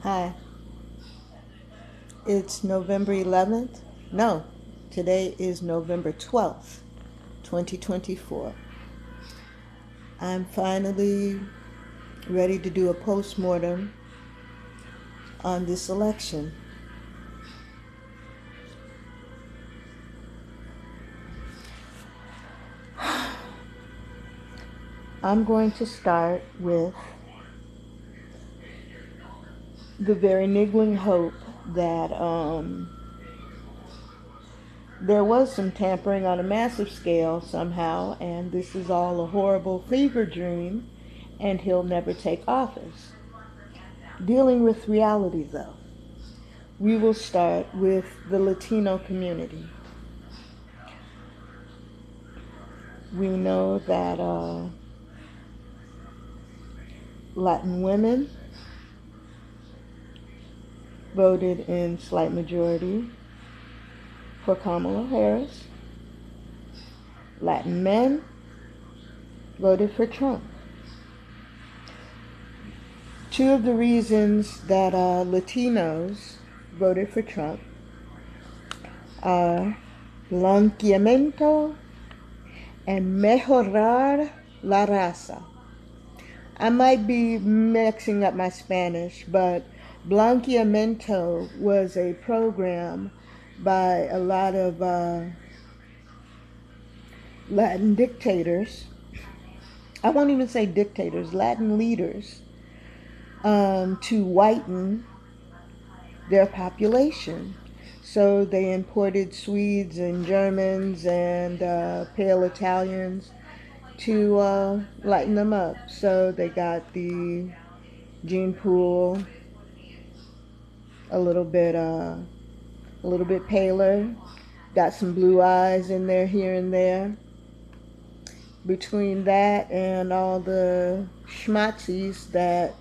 Hi, it's November 11th. No, today is November 12th, 2024. I'm finally ready to do a post-mortem on this election. I'm going to start with the very niggling hope that there was some tampering on a massive scale somehow, and this is all a horrible fever dream, and he'll never take office. Dealing with reality, though, we will start with the Latino community. We know that Latin women voted in slight majority for Kamala Harris. Latin men voted for Trump. Two of the reasons that Latinos voted for Trump are blanqueamiento and mejorar la raza. I might be mixing up my Spanish, but blanqueamiento was a program by a lot of Latin dictators. I won't even say dictators, Latin leaders, to whiten their population. So they imported Swedes and Germans and pale Italians to lighten them up. So they got the gene pool a little bit paler, got some blue eyes in there here and there. Between that and all the schmatzis that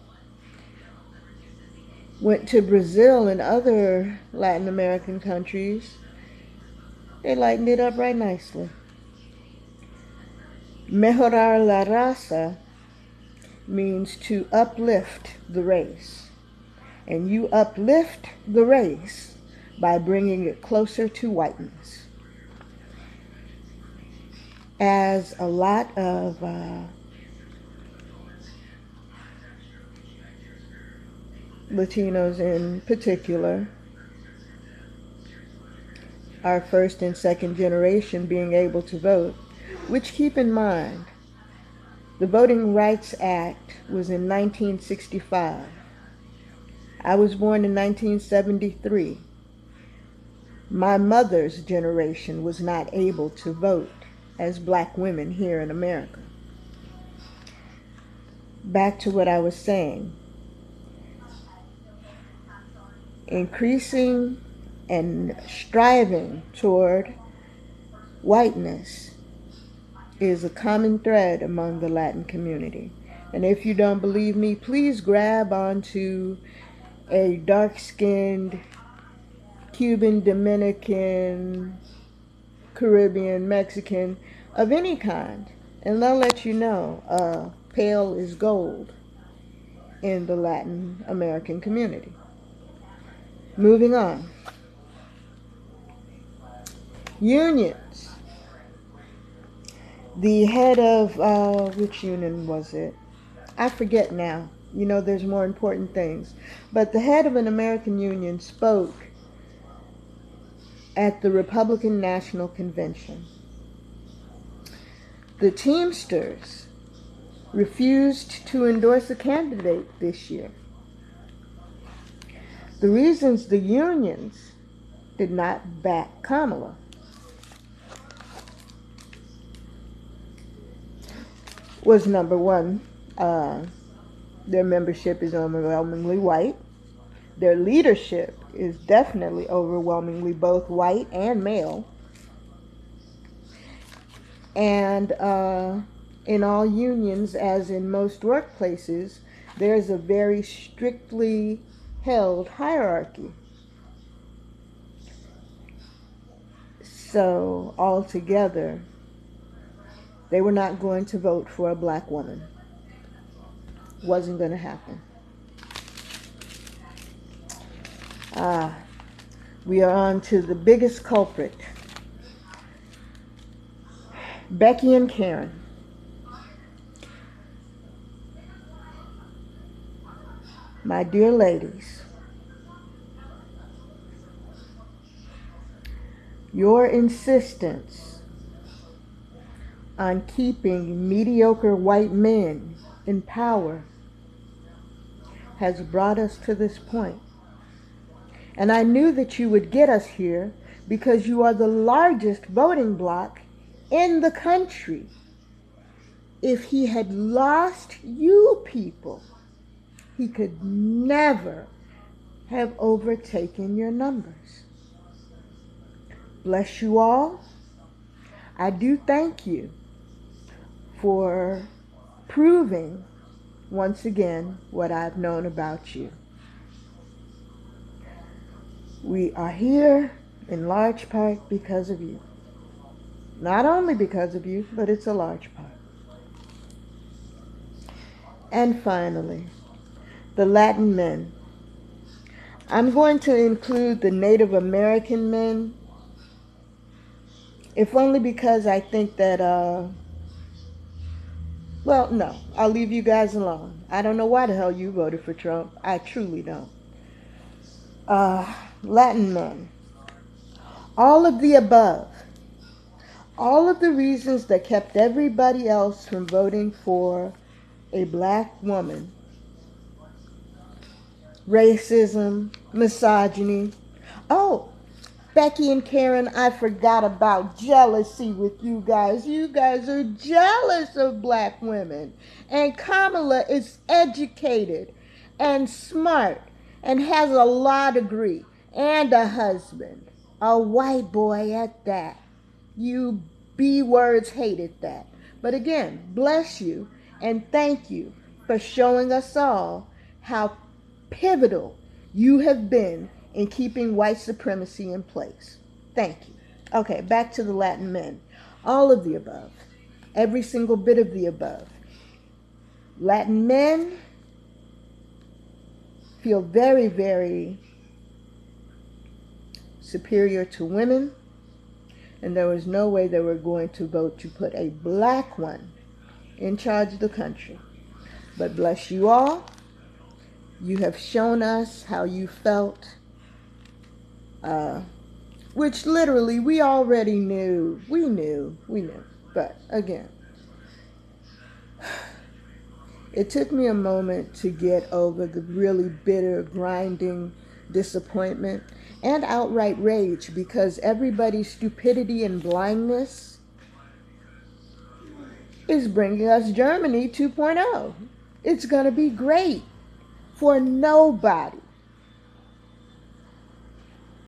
went to Brazil and other Latin American countries, they lightened it up right nicely. Mejorar la raza means to uplift the race. And you uplift the race by bringing it closer to whiteness. As a lot of Latinos in particular are first and second generation being able to vote, which, keep in mind, the Voting Rights Act was in 1965. I was born in 1973. My mother's generation was not able to vote as black women here in America. Back to what I was saying. Increasing and striving toward whiteness is a common thread among the Latin community. And if you don't believe me, please grab onto a dark-skinned Cuban, Dominican, Caribbean, Mexican, of any kind, and they'll let you know pale is gold in the Latin American community. Moving on. Unions. The head of, which union was it? I forget now. You know, there's more important things. But the head of an American union spoke at the Republican National Convention. The Teamsters refused to endorse a candidate this year. The reasons the unions did not back Kamala was, number one, their membership is overwhelmingly white. Their leadership is definitely overwhelmingly both white and male. And in all unions, as in most workplaces, there's a very strictly held hierarchy. So altogether, they were not going to vote for a black woman. Wasn't going to happen. We are on to the biggest culprit. Becky and Karen. My dear ladies, your insistence on keeping mediocre white men in power has brought us to this point. And I knew that you would get us here because you are the largest voting bloc in the country. If he had lost you people, he could never have overtaken your numbers. Bless you all. I do thank you for proving once again what I've known about you. We are here in large part because of you. Not only because of you, but it's a large part. And finally, the Latin men. I'm going to include the Native American men, if only because I think that, well, no, I'll leave you guys alone. I don't know why the hell you voted for Trump. I truly don't. Latin men. All of the above. All of the reasons that kept everybody else from voting for a black woman. Racism, misogyny. Oh, Becky and Karen, I forgot about jealousy with you guys. You guys are jealous of black women. And Kamala is educated and smart and has a law degree and a husband. A white boy at that. You B-words hated that. But again, bless you and thank you for showing us all how pivotal you have been in keeping white supremacy in place. Thank you. Okay, back to the Latin men. All of the above. Every single bit of the above. Latin men feel very, very superior to women, and there was no way they were going to vote to put a black one in charge of the country. But bless you all. You have shown us how you felt, which literally we already knew. We knew. But again, it took me a moment to get over the really bitter, grinding disappointment and outright rage because everybody's stupidity and blindness is bringing us Germany 2.0. It's going to be great for nobody.